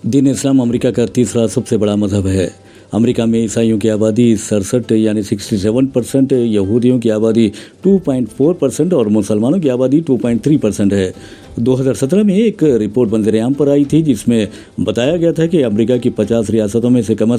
दीन इस्लाम America का तीसरा सबसे बड़ा मजहब है। अमेरिका में ईसाइयों की आबादी 67 यानी 67%, यहूदियों की आबादी 2.4% और मुसलमानों की आबादी 2.3% है। 2017 में एक रिपोर्ट मंजर-ए-आम पर आई थी जिसमें बताया गया था कि अमेरिका की 50 रियासतों में से कम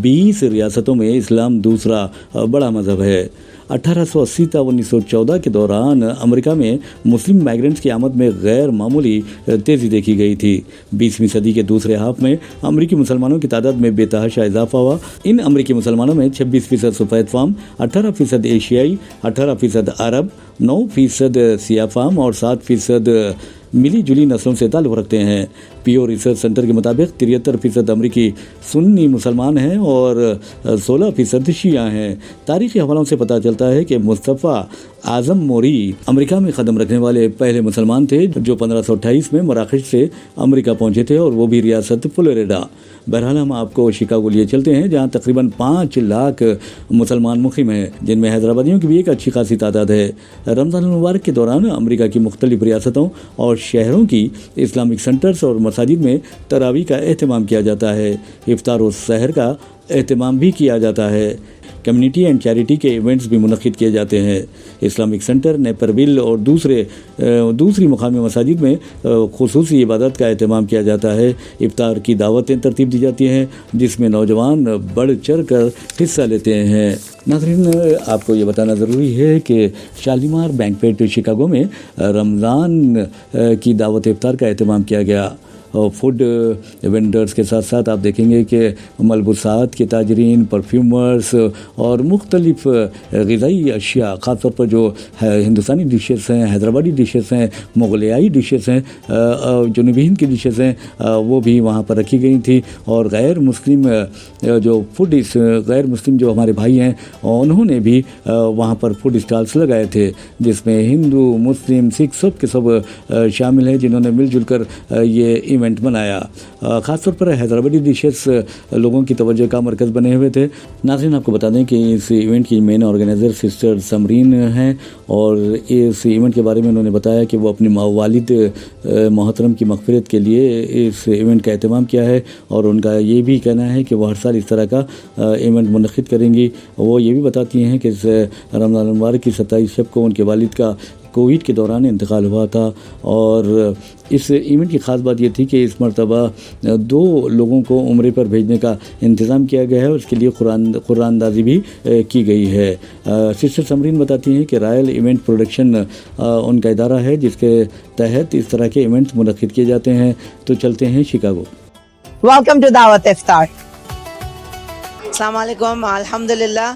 20 रियासतों में इस्लाम दूसरा बड़ा मजहब है। 1880 था 1914 के दौरान अमेरिका में मुस्लिम माइग्रेंट्स की आमद में गैर मामूली तेज़ी देखी गई थी। 20वीं सदी के दूसरे हाफ में अमेरिकी मुसलमानों की तादाद में बेतहाशा इजाफा हुआ। इन अमेरिकी मुसलमानों में 26% सफ़ेद फार्म, 18% एशियाई, 18% अरब, 9% सिया फार्म और 7% मिली जुली नस्लों से ताल्लुक़ रखते हैं। पीओ रिसर्च सेंटर के मुताबिक 73% अमरीकी सुन्नी मुसलमान हैं और 16% शिया हैं। तारीख़ी हवालों से पता चलता है कि मुस्तफ़ा आज़म मोरी अमेरिका में कदम रखने वाले पहले मुसलमान थे जो 1528 में मराकश से अमेरिका पहुंचे थे, और वो भी रियासत फ्लोरिडा। बहरहाल हम आपको शिकागो लिए चलते हैं जहां तकरीबन 5 लाख मुसलमान मुक़ीम हैं, जिनमें हैदराबादियों की भी एक अच्छी खासी तादाद है। रमज़ान मुबारक के दौरान अमेरिका की मुख्तलिफ रियासतों और शहरों की इस्लामिक सेंटर्स और मसाजिद में तरावी का एहतमाम किया जाता है। इफ्तार और सहर का एहतमाम भी किया जाता है। कम्युनिटी एंड चैरिटी के इवेंट्स भी मुनक़िद किए जाते हैं। इस्लामिक सेंटर, नेपरविल और दूसरी मुकामी मसाजिद में खुसूसी इबादत का एहतमाम किया जाता है। इफ्तार की दावतें तरतीब दी जाती हैं जिसमें नौजवान बढ़ चढ़ कर हिस्सा लेते हैं। नाज़रीन, आपको ये बताना ज़रूरी है कि शालीमार बैंक्वेट शिकागो में रमज़ान की दावत इफ्तार का एहतमाम किया गया। फूड वेंडर्स के साथ साथ आप देखेंगे कि मलबूसात के ताजरीन, परफ्यूमर्स और मुख्तलिफ ग़िज़ाई अशिया, ख़ास तौर पर जो हिंदुस्तानी डिशेस हैं, हैदराबादी डिशेस हैं, मुग़लियाई डिशेस हैं, जुनूबी हिंद की डिशेस हैं, वो भी वहाँ पर रखी गई थी। और गैर मुस्लिम जो हमारे भाई हैं उन्होंने भी वहाँ पर फूड स्टॉल्स लगाए थे जिसमें हिंदू, मुस्लिम, सिख सब के सब शामिल हैं जिन्होंने मिलजुल कर ये इवेंट बनाया। ख़ासतौर पर हैदराबादी डिशेस लोगों की तवज्जो का मरकज़ बने हुए थे। नाज़रीन, आपको बता दें कि इस इवेंट की मेन ऑर्गेनाइज़र सिस्टर समरीन हैं और इस इवेंट के बारे में उन्होंने बताया कि वो अपने वालिद मोहतरम की मग़फ़िरत के लिए इस इवेंट का एहतमाम किया है, और उनका ये भी कहना है कि वो हर साल इस तरह का इवेंट मुनक़िद करेंगी। वो ये भी बताती हैं कि इस रमज़ान मुबारक की 27 शब को उनके वालिद का कोविड के दौरान इंतकाल हुआ था, और इस इवेंट की ख़ास बात ये थी कि इस मरतबा 2 लोगों को उम्रे पर भेजने का इंतज़ाम किया गया है और उसके लिए कुरानदाजी भी की गई है। सिस्टर समरीन बताती हैं कि रॉयल इवेंट प्रोडक्शन उनका इदारा है जिसके तहत इस तरह के इवेंट्स मुनक़िद किए जाते हैं। तो चलते हैं शिकागो। वेलकम टू दावत इफ्तार। अस्सलाम वालेकुम। अल्हम्दुलिल्लाह,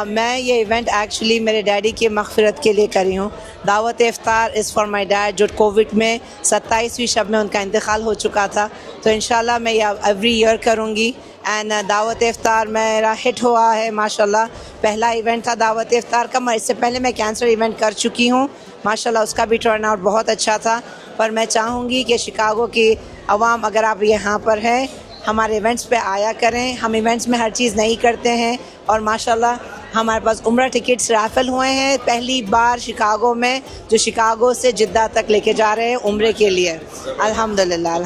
मैं ये इवेंट एक्चुअली मेरे डैडी की मग़फ़िरत के लिए करी हूँ। दावत इफ्तार इज़ फॉर माई डैड जो कोविड में 27वीं शब में उनका इंतकाल हो चुका था। तो इंशाल्लाह मैं ये एवरी ईयर करूँगी। एंड दावत इफ्तार मेरा हिट हुआ है माशाल्लाह। पहला इवेंट था दावत इफ्तार का। मैं इससे पहले मैं कैंसर इवेंट कर चुकी हूँ माशाल्लाह, उसका भी टर्न आउट बहुत अच्छा था। पर मैं चाहूँगी कि शिकागो की आवाम, अगर आप यहाँ पर हैं, हमारे इवेंट्स पे आया करें। हम इवेंट्स में हर चीज़ नहीं करते हैं, और माशाल्लाह हमारे पास उम्रा टिकट्स रैफल हुए हैं पहली बार शिकागो में, जो शिकागो से जिद्दा तक लेके जा रहे हैं उम्रे के लिए। अल्हम्दुलिल्लाह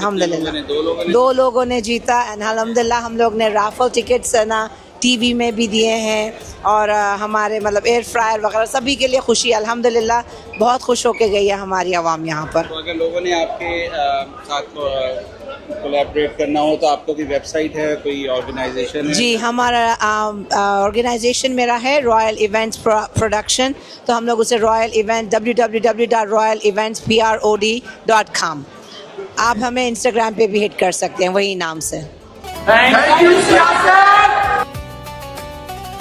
2 लोगों ने जीता। एंड अल्हम्दुलिल्लाह हम लोग ने रैफल टिकट्स ना टीवी में भी दिए हैं, और हमारे मतलब एयर फ्रायर वगैरह सभी के लिए खुशी। अल्हम्दुलिल्लाह बहुत खुश होके गई है हमारी आवाम यहाँ पर। तो अगर लोगों ने आपके साथ कोलैबोरेट करना हो तो आपको कोई वेबसाइट है, कोई ऑर्गेनाइजेशन है? जी, हमारा ऑर्गेनाइजेशन मेरा है रॉयल इवेंट्स प्रोडक्शन। तो हम लोग उसे रॉयल इवेंट www.royaleventsprod.com। आप हमें इंस्टाग्राम पे भी हिट कर सकते हैं वही नाम से। Thank you.